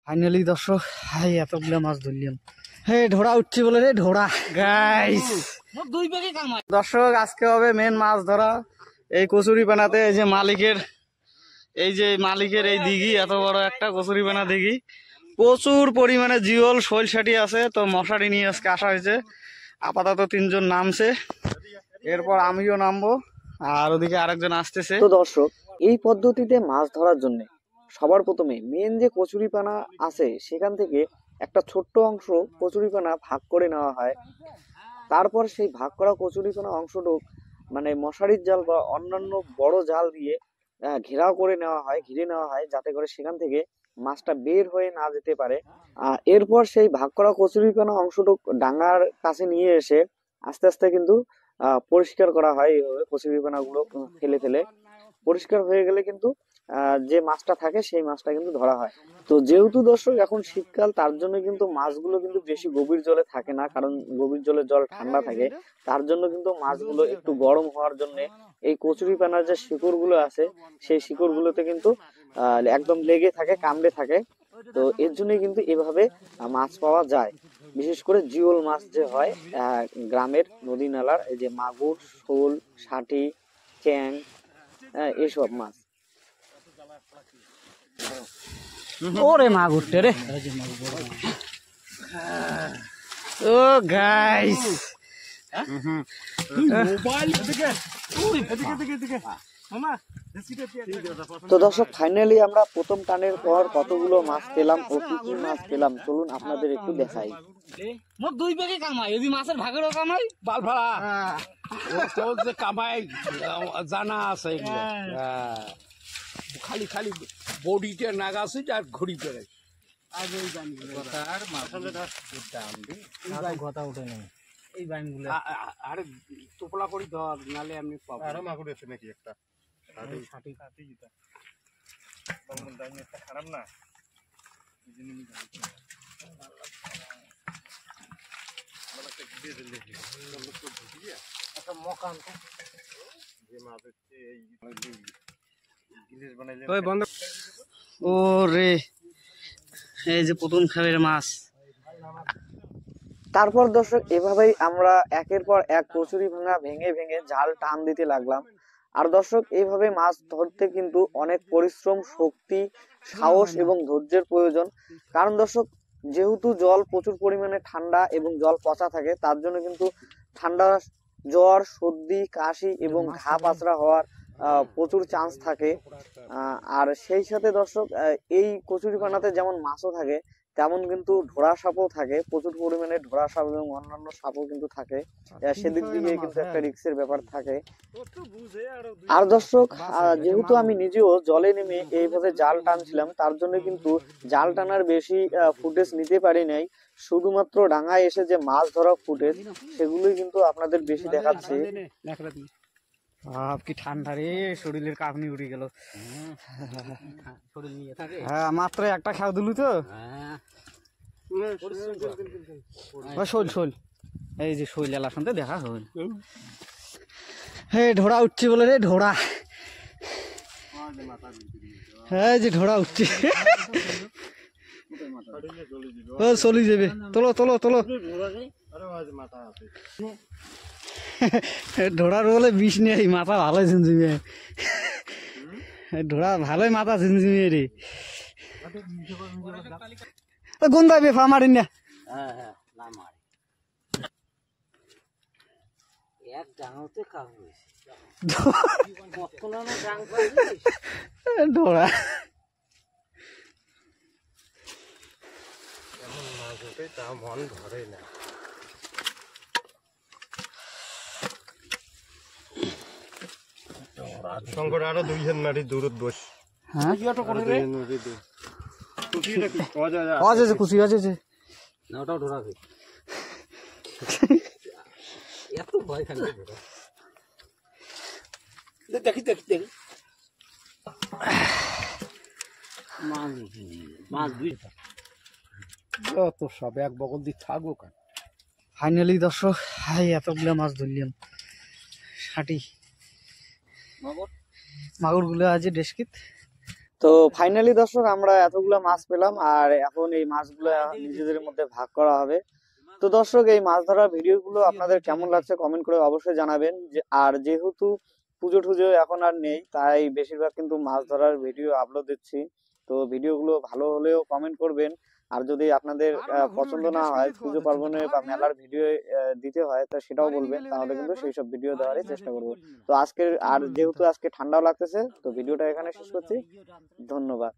Finally দর্শক high এতগুলো মাছ ধরলাম। হে ঢোড়া উঠছে বলে রে ঢোড়া গাইস। দর্শক আজকে হবে মেন মাছ ধরা এই কচুরিপানাতে। এই যে মালিকের এই দিঘি, এত বড় একটা কচুরিপানা দিঘি, প্রচুর পরিমাণে জিওল শৈলশাটি আছে। তো মশারি নিয়ে আজকে আসা হয়েছে। আপাতত 3 জন নামছে, এরপর আমিও নামবো, আর ওদিকে আরেকজন আসতেছে। তো দর্শক, এই পদ্ধতিতে মাছ ধরার জন্য সবার প্রথমে মেন যে কচুরিপানা আছে সেখান থেকে একটা ছোট্ট অংশ কচুরিপানা ভাগ করে নেওয়া হয়। তারপর সেই ভাগ করা কচুরিপানা অংশটুক মানে মশারির জাল বা অন্যান্য বড় জাল দিয়ে ঘেরাও করে নেওয়া হয়, ঘিরে নেওয়া হয়, যাতে করে সেখান থেকে মাছটা বের হয়ে না যেতে পারে। এরপর সেই ভাগ করা কচুরিপানা অংশটুক ডাঙার কাছে নিয়ে এসে আস্তে আস্তে কিন্তু পরিষ্কার করা হয়। এইভাবে কচুরিপানা গুলো ফেলে ফেলে পরিষ্কার হয়ে গেলে কিন্তু যে মাছটা থাকে সেই মাছটা কিন্তু ধরা হয়। তো যেহেতু দর্শক এখন শীতকাল, তার জন্য কিন্তু মাছগুলো কিন্তু বেশি গভীর জলে থাকে না, কারণ গভীর জলে জল ঠান্ডা থাকে। তার জন্য কিন্তু মাছগুলো একটু গরম হওয়ার জন্য এই কচুরিপানার যে শিকড় গুলো আছে সেই শিকড় গুলোতে কিন্তু একদম লেগে থাকে, কামড়ে থাকে। তো এর জন্য কিন্তু এভাবে মাছ পাওয়া যায়। বিশেষ করে জিওল মাছ যে হয় গ্রামের নদী নালার, এই যে মাগুর, শোল, শাটি, চ্যাং, এসব মাছ। ওরে মাগুরটে রে। ও গাইস, তো দর্শক, ফাইনালি আমরা প্রথম টানের পর কতগুলো মাছ পেলাম ও কি কি মাছ পেলাম চলুন আপনাদের একটু দেখাই। মোট 2 ব্যাগে কামাই, যদি মাছের ভাগেরও কামাই বাল ভাড়া ও যে কামাই জানা আছে এগুলো। খালি খালি বডিতে নাগাছে আর ঘড়ি পেরে কথা উঠে নেই এই বাইনগুলো। আরে তোপলা করি ধর, নালে আমি পাবো। আরো মাগুর আছে নাকি একটা খারাপ না? ও রে, এই যে প্রথম খাবের মাছ। তারপর দর্শক এভাবেই আমরা একের পর এক কচুরি ভাঙা ভেঙে ভেঙে জাল টান দিতে লাগলাম। আর দর্শক, এইভাবে মাছ ধরতে কিন্তু অনেক পরিশ্রম, শক্তি, সাহস এবং ধৈর্যের প্রয়োজন। কারণ দর্শক, যেহেতু জল প্রচুর পরিমাণে ঠান্ডা এবং জল পচা থাকে, তার জন্য কিন্তু ঠান্ডা জ্বর, সর্দি, কাশি এবং ঘা পাচড়া হওয়ার প্রচুর চান্স থাকে। আর সেই সাথে দর্শক, এই কচুরিপানাতে যেমন মাছও থাকে, তেমন কিন্তু ঢোড়া সাপও থাকে। প্রচুর পরিমাণে ঢোড়া সাপ এবং অন্যান্য সাপও কিন্তু থাকে। সেদিক থেকে কিন্তু একটা রিস্কের ব্যাপার থাকে। আর দর্শক, যেহেতু আমি নিজেও জলে নেমে এইভাবে জাল টানছিলাম, তার জন্য কিন্তু জাল টানার বেশি ফুটেজ নিতে পারি নাই। শুধুমাত্র ডাঙায় এসে যে মাছ ধরা ফুটেজ, সেগুলোই কিন্তু আপনাদের বেশি দেখাচ্ছি। কি ঠান্ডা রে, শরীরের কাঁপনি উঠে গেল। হ্যাঁ, মাত্র একটা খাও দিলু তো। শোল, এই যে শৈল এলার সঙ্গে দেখা হল। হে ঢোড়া উঠছে বলে রে ঢোড়া। হ্যাঁ, যে ঢোড়া উঠছে, চলি যাবে। তোলো তোলো তোলো। ঢোড়ার বলে বিষ নেই, মাথা ভালোই ঝিমঝিমিয়ে। ঢোড়া ভালোই মাথা ঝিমঝিমিয়ে রে। গুন্দা বেফা মারিন না। ঢোড়া মন ধরে না। শঙ্কর আরো 2 জন নারী দূরত বস। হ্যাঁ, কুচি আছে না, ওটাও ধরা আছে। এত ভয় খালি দেখি দেখি দেখি মাছ দুই তো সব এক বগল দিয়ে থাকবো কেন। ফাইনালি দর্শক, হাই এতগুলো মাছ ধরলাম। শাটি মাগুর গুলো আছে ডেস্কিত, তো ফাইনালি দর্শক আমরা এতগুলো মাছ পেলাম, আর এখন এই মাছগুলো নিজেদের মধ্যে ভাগ করা হবে। তো দর্শক এই মাছ ধরার ভিডিওগুলো আপনাদের কেমন লাগছে কমেন্ট করে অবশ্যই জানাবেন। আর যেহেতু পুজো টুজো এখন আর নেই, তাই বেশিরভাগ কিন্তু মাছ ধরার ভিডিও আপলোড দিচ্ছি। তো ভিডিওগুলো ভালো হলেও কমেন্ট করবেন, আর যদি আপনাদের পছন্দ না হয় পুজো পার্বণে বা মেলার ভিডিও দিতে হয় তা সেটাও বলবেন, তাহলে কিন্তু সেই সব ভিডিও দেওয়ারই চেষ্টা করবো। তো আজকে আর যেহেতু আজকে ঠান্ডাও লাগতেছে, তো ভিডিওটা এখানে শেষ করছি। ধন্যবাদ।